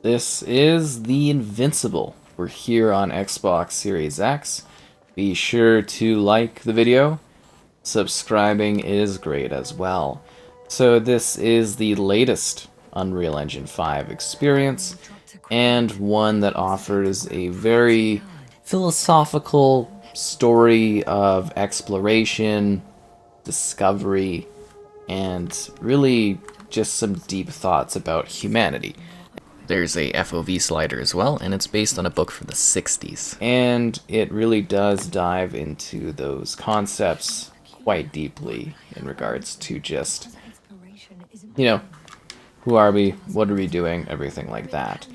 This is the Invincible. We're here on Xbox Series X. Be sure to like the video. Subscribing is great as well. So this is the latest Unreal Engine 5 experience, and one that offers a very philosophical story of exploration, discovery, and really just some deep thoughts about humanity. There's a FOV slider as well, and it's based on a book from the 60s. And it really does dive into those concepts quite deeply in regards to just, you know, who are we, what are we doing, everything like that.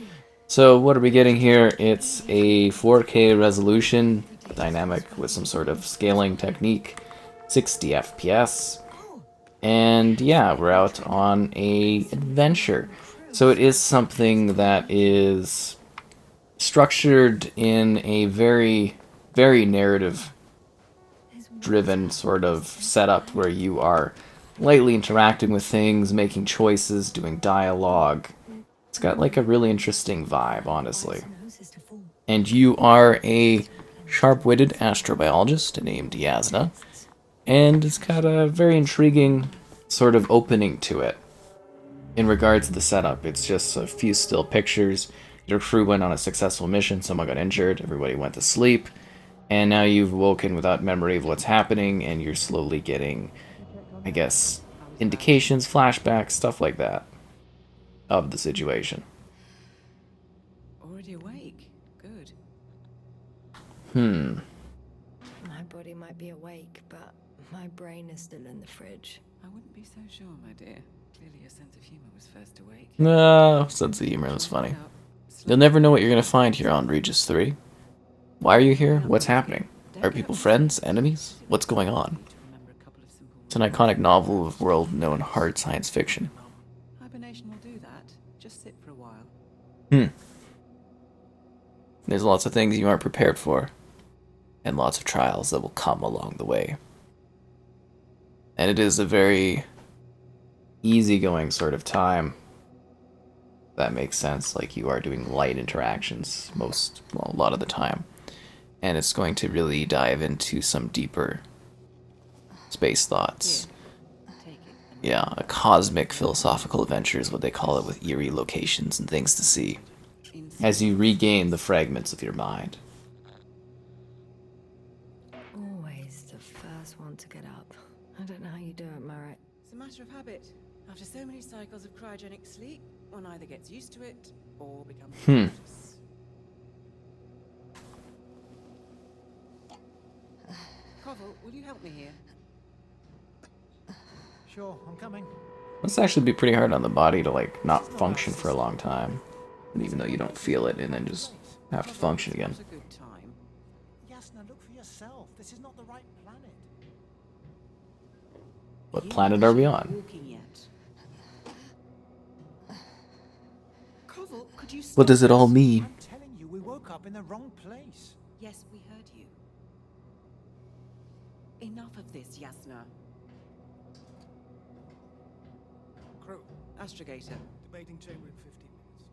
So what are we getting here? It's a 4K resolution, dynamic with some sort of scaling technique, 60 FPS, and yeah, we're out on a adventure. So it is something that is structured in a very, very narrative-driven sort of setup where you are lightly interacting with things, making choices, doing dialogue. It's got like a really interesting vibe, honestly. And you are a sharp-witted astrobiologist named Yasna, and it's got a very intriguing sort of opening to it. In regards to the setup, it's just a few still pictures. Your crew went on a successful mission, someone got injured, everybody went to sleep, and now you've woken without memory of what's happening, and you're slowly getting, I guess, indications, flashbacks, stuff like that, of the situation. Already awake? Good. My body might be awake, but my brain is still in the fridge. I wouldn't be so sure, my dear. Clearly your sense of humor was first awake. No, sense of humor was funny. You'll never know what you're gonna find here on Regis III. Why are you here? What's happening? Are people friends? Enemies? What's going on? It's an iconic novel of world-known hard science fiction. Hibernation will do that. Just sit for a while. There's lots of things you aren't prepared for, and lots of trials that will come along the way. And it is a very easygoing sort of time. That makes sense. Like, you are doing light interactions a lot of the time. And it's going to really dive into some deeper space thoughts. Take it. Yeah, a cosmic philosophical adventure is what they call it, with eerie locations and things to see as you regain the fragments of your mind. Always the first one to get up. I don't know how you do it, Merritt. It's a matter of habit. After so many cycles of cryogenic sleep, one either gets used to it or becomes unconscious. Koval, will you help me here? Sure, I'm coming. Must actually be pretty hard on the body to, like, not function for a long time. Even though you don't feel it, and then just have to function again. It's a good time. Yasna, look for yourself. This is not the right planet. What planet are we on? Walking yet? Koval, could you stop? What does it all mean? I'm telling you, we woke up in the wrong place. Yes, we heard you. Enough of this, Yasna. Crew, Astrogator. debating chamber in 15 minutes.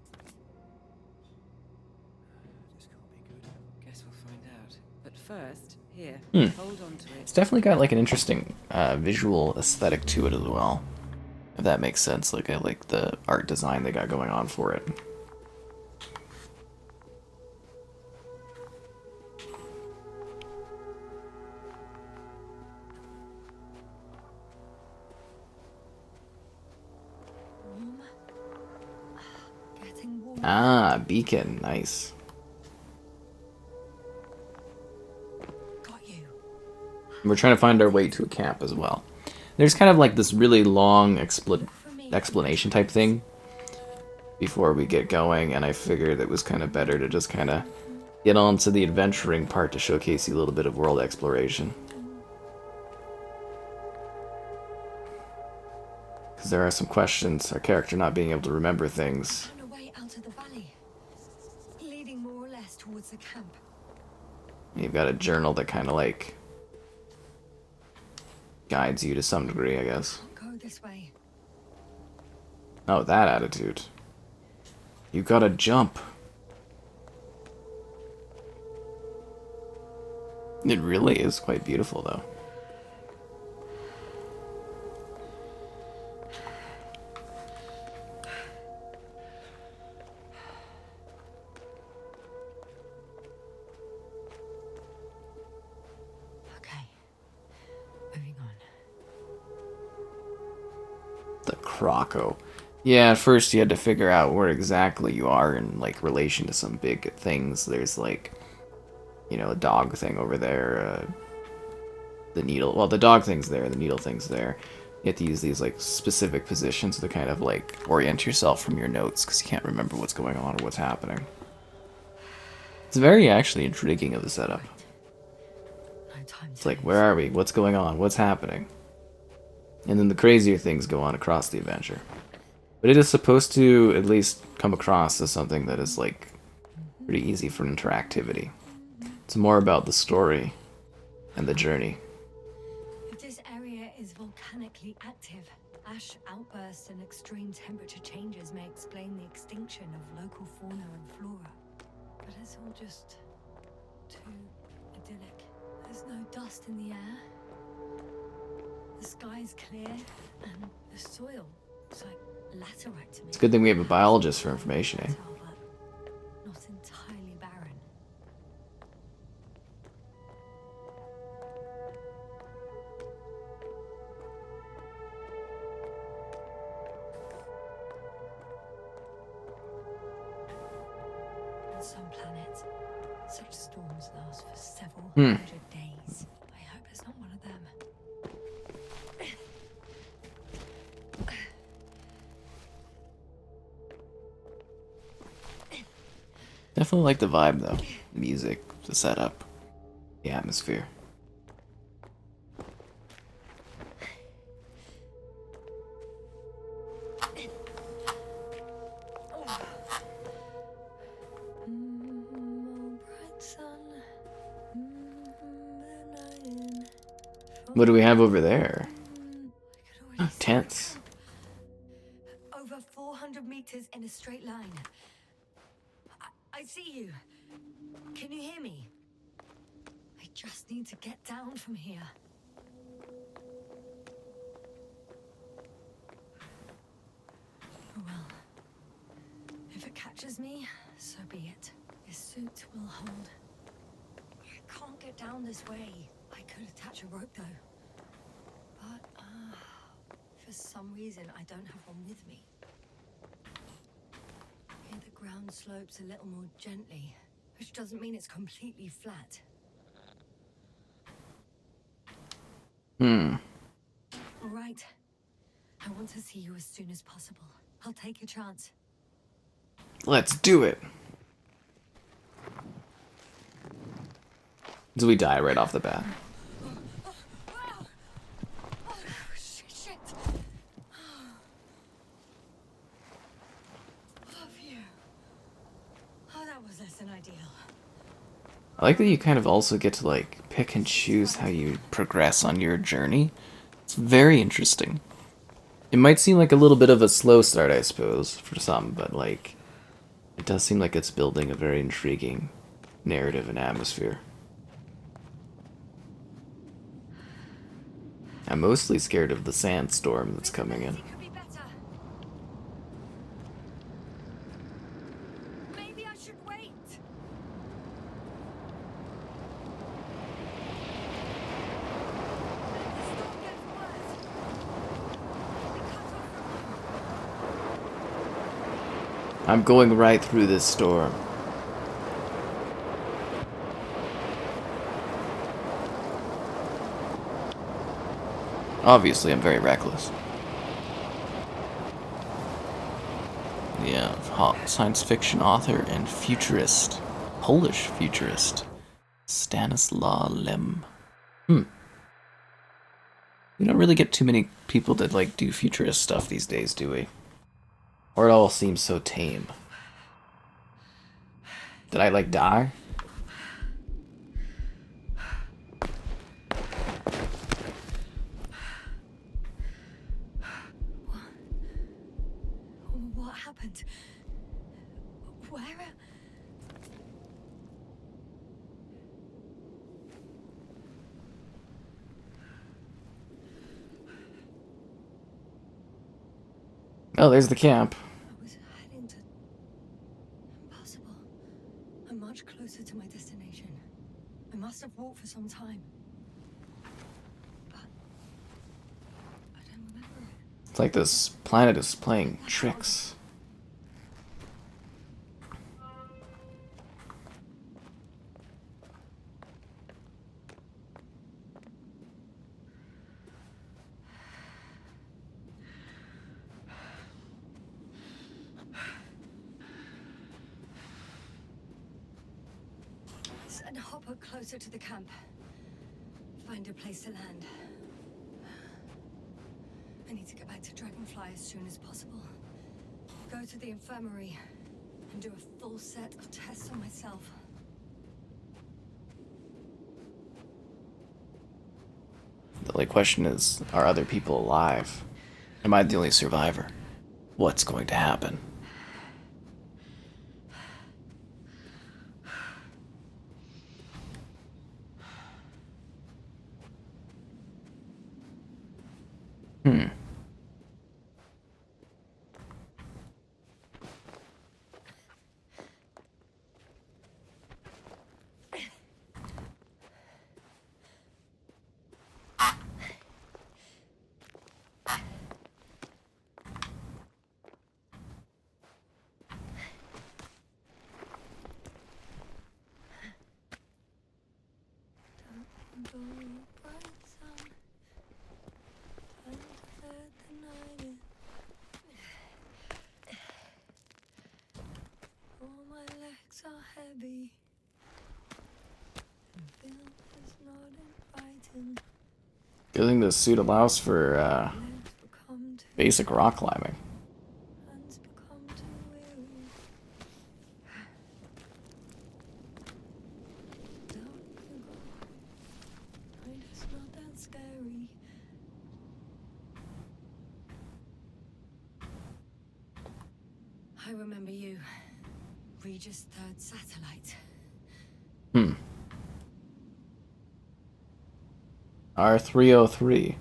This can't be good. Guess we'll find out. But first, here, hold on to It's it. definitely got like an interesting visual aesthetic to it as well. If that makes sense. Like, I like the art design they got going on for it. Getting warm. Ah, beacon. Nice. Got you. We're trying to find our way to a camp as well. There's kind of like this really long explanation type thing before we get going, and I figured it was kind of better to just kind of get on to the adventuring part to showcase you a little bit of world exploration. Because there are some questions, our character not being able to remember things. On a way out of the valley. Leading more or less towards the camp. You've got a journal that kind of like guides you to some degree, I guess. Go this way. Oh, that attitude. You gotta jump. It really is quite beautiful, though. Okay. Moving on. The Croco. Yeah, at first you had to figure out where exactly you are in, like, relation to some big things. There's, like, you know, a dog thing over there, the needle. Well, the dog thing's there, the needle thing's there. You have to use these, like, specific positions to kind of, like, orient yourself from your notes, because you can't remember what's going on or what's happening. It's very, actually, intriguing of the setup. No time It's like, where are we? What's going on? What's happening? And then the crazier things go on across the adventure. But it is supposed to at least come across as something that is, like, pretty easy for interactivity. It's more about the story and the journey. If this area is volcanically active, ash outbursts and extreme temperature changes may explain the extinction of local fauna and flora. But it's all just too idyllic. There's no dust in the air. The sky's clear, and the soil looks like laterite to me. It's a good thing we have a biologist for information, eh? Not entirely barren. On some planets, such storms last for several hundred days. I hope it's not one of them. Definitely like the vibe, though. The music, the setup, the atmosphere. What do we have over there? Tents. Over 400 meters in a straight line. I see you. Can you hear me? I just need to get down from here. Oh well. If it catches me, so be it. This suit will hold. I can't get down this way. I could attach a rope though. But, for some reason I don't have one with me. Here the ground slopes a little more gently, which doesn't mean it's completely flat. All right. I want to see you as soon as possible. I'll take a chance. Let's do it. Do we die right off the bat? Shit. Oh, phew. Oh, that was less than ideal. I like that you kind of also get to, like, pick and choose how you progress on your journey. It's very interesting. It might seem like a little bit of a slow start, I suppose, for some, but, like, it does seem like it's building a very intriguing narrative and atmosphere. I'm mostly scared of the sandstorm that's coming in. Could be better. Maybe I should wait. The storm gets worse. I'll be cut off from you. I'm going right through this storm. Obviously, I'm very reckless. Yeah, science fiction author and futurist, Polish futurist, Stanislaw Lem. We don't really get too many people that, like, do futurist stuff these days, do we? Or it all seems so tame. Did I, like, die? What happened? Lyra. Oh, there's the camp. I was heading to... Impossible. I'm much closer to my destination. I must have walked for some time. But... I don't remember it. It's like this planet is playing tricks. Send Hopper closer to the camp. Find a place to land. I need to get back to Dragonfly as soon as possible. Go to the infirmary and do a full set of tests on myself. The only question is, are other people alive? Am I the only survivor? What's going to happen? All my legs are heavy. The film is not inviting. Good thing this suit allows for Legs become too, basic rock climbing. hands become too weary. Down you go. Right, it's not that scary. I remember you. Regis III satellite. R303.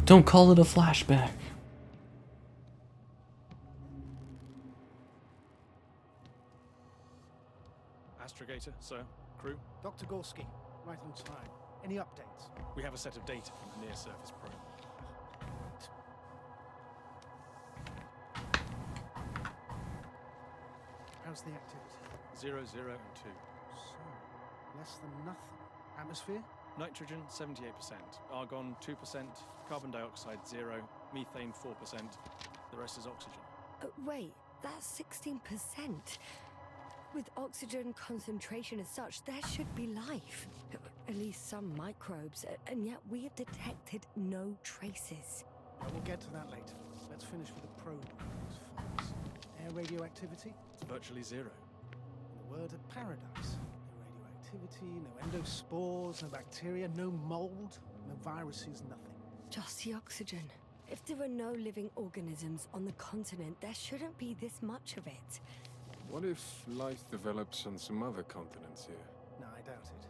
Don't call it a flashback. Astrogator, sir. Crew, Dr. Gorski, right on time. Any updates? we have a set of data from the near-surface probe. How's the activity? 0, 0, and 2. So, less than nothing. Atmosphere? Nitrogen, 78%. Argon, 2%. Carbon dioxide, 0. Methane, 4%. The rest is oxygen. Wait, that's 16%. With oxygen concentration as such, there should be life. At least some microbes, and yet we have detected no traces. Well, we'll get to that later. Let's finish with the probe files. Air radioactivity? It's virtually 0. In the word of paradise. No radioactivity, no endospores, no bacteria, no mold, no viruses, nothing. Just the oxygen. If there are no living organisms on the continent, there shouldn't be this much of it. What if life develops on some other continents here? No, I doubt it.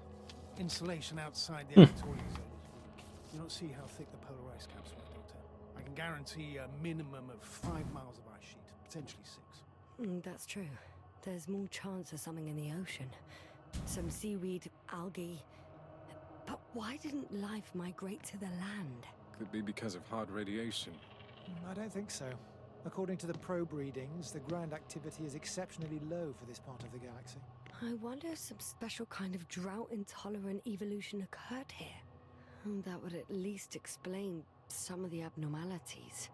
Insulation outside the equatorial zone is weak. You don't see how thick the polar ice caps were, Doctor. I can guarantee a minimum of 5 miles of ice sheet, potentially 6. That's true. There's more chance of something in the ocean. Some seaweed, algae. But why didn't life migrate to the land? Could be because of hard radiation. I don't think so. According to the probe readings, the ground activity is exceptionally low for this part of the galaxy. I wonder if some special kind of drought-intolerant evolution occurred here. That would at least explain some of the abnormalities.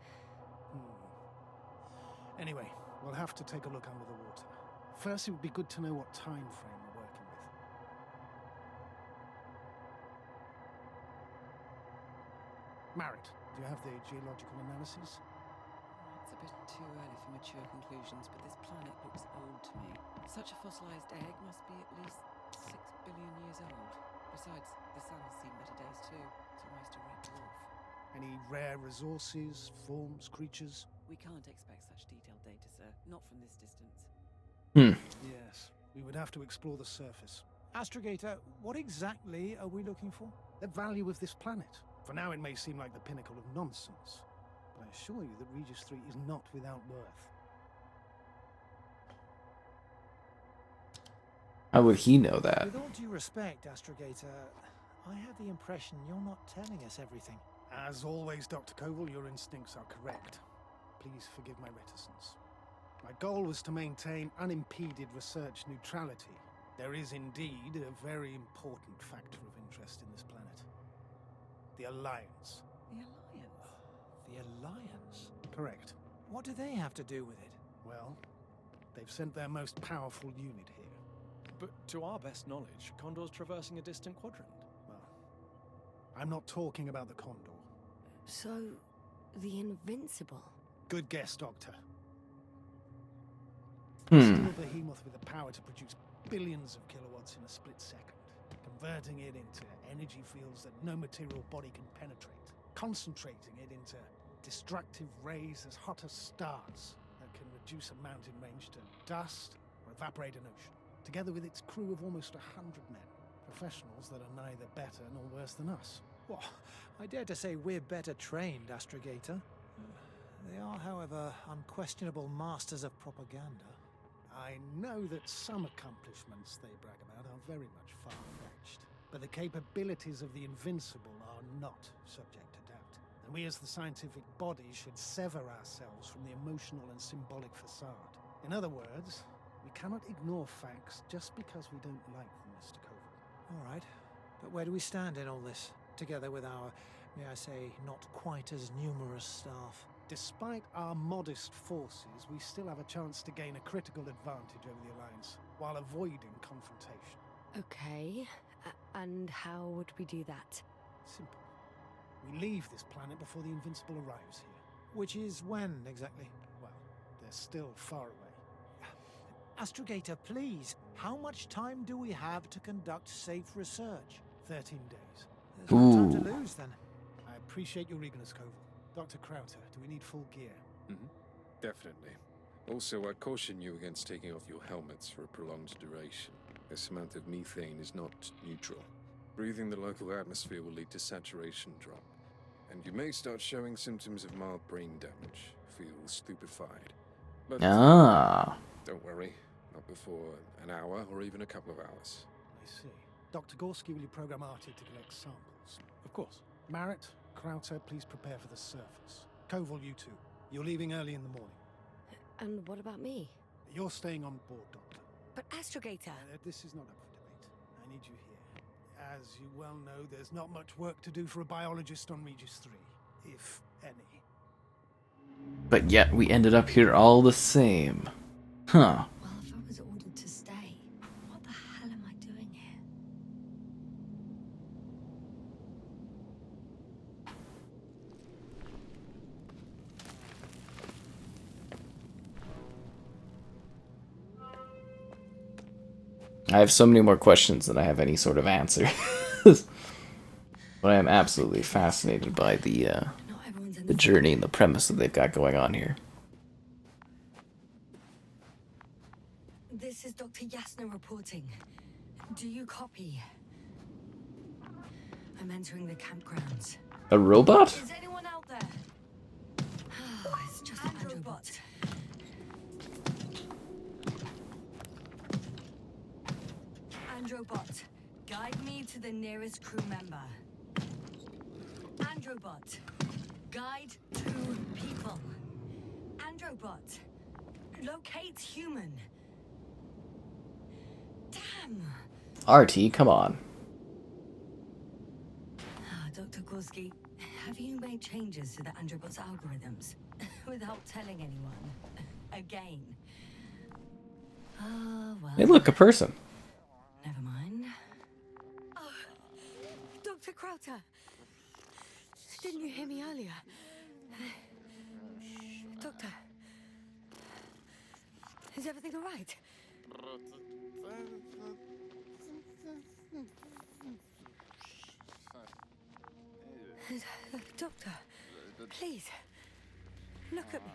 Anyway, we'll have to take a look under the water. First, it would be good to know what time frame we're working with. Marit, do you have the geological analysis? It's a bit too early for mature conclusions, but this planet looks old to me. Such a fossilized egg must be at least 6 billion years old. Besides, the sun has seen better days too. It's almost a red dwarf. Any rare resources, forms, creatures? We can't expect such detailed data, sir. Not from this distance. Yes, we would have to explore the surface. Astrogator, what exactly are we looking for? The value of this planet. For now, it may seem like the pinnacle of nonsense, but I assure you that Regis III is not without worth. How would he know that? With all due respect, Astrogator, I have the impression you're not telling us everything. As always, Dr. Koval, your instincts are correct. Please forgive my reticence. My goal was to maintain unimpeded research neutrality. There is indeed a very important factor of interest in this planet. The Alliance. The Alliance? The Alliance? Correct. What do they have to do with it? Well, they've sent their most powerful unit here. But to our best knowledge, Condor's traversing a distant quadrant. Well, I'm not talking about the Condor. So, the Invincible. Good guess, Doctor. A steel behemoth with the power to produce billions of kilowatts in a split second, converting it into energy fields that no material body can penetrate, concentrating it into destructive rays as hot as stars that can reduce a mountain range to dust or evaporate an ocean, together with its crew of almost 100 men, professionals that are neither better nor worse than us. Well, I dare to say we're better trained, Astrogator. They are, however, unquestionable masters of propaganda. I know that some accomplishments they brag about are very much far-fetched, but the capabilities of the Invincible are not subject to doubt. And we as the scientific body should sever ourselves from the emotional and symbolic facade. In other words, we cannot ignore facts just because we don't like them, Mr. Koval. All right, but where do we stand in all this, together with our, may I say, not quite as numerous staff? Despite our modest forces, we still have a chance to gain a critical advantage over the Alliance, while avoiding confrontation. Okay, and how would we do that? Simple. We leave this planet before the Invincible arrives here. Which is when, exactly? Well, they're still far away. Astrogator, please, how much time do we have to conduct safe research? 13 days. There's no time to lose, then. I appreciate your eagerness, Koval. Dr. Crowther, do we need full gear? Definitely. Also, I'd caution you against taking off your helmets for a prolonged duration. This amount of methane is not neutral. Breathing the local atmosphere will lead to saturation drop, and you may start showing symptoms of mild brain damage. Feel stupefied. But don't worry, not before an hour or even a couple of hours. I see. Dr. Gorski, will you program Artie to collect samples? Of course. Marrett, Crowther, please prepare for the surface. Koval, you too. You're leaving early in the morning. And what about me? You're staying on board, Doctor. But Astrogator... This is not up for debate. I need you here. As you well know, there's not much work to do for a biologist on Regis III, if any. But yet we ended up here all the same. Huh. Well, if I was ordered to stay, what the hell am I doing here? I have so many more questions than I have any sort of answer. But I am absolutely fascinated by the journey and the premise that they've got going on here. This is Dr. Yasna reporting. Do you copy? I'm entering the campgrounds. A robot? Is anyone out there? Oh, it's just an androbot. Androbot, guide me to the nearest crew member. Androbot, guide to people. Androbot, locate human. Damn. RT, come on. Dr. Gorski, have you made changes to the Androbot's algorithms without telling anyone? Again. Well. Hey, look, a person. Never mind. Oh, Dr. Crowther. Didn't you hear me earlier? Doctor. Is everything all right? Doctor, please, look at me.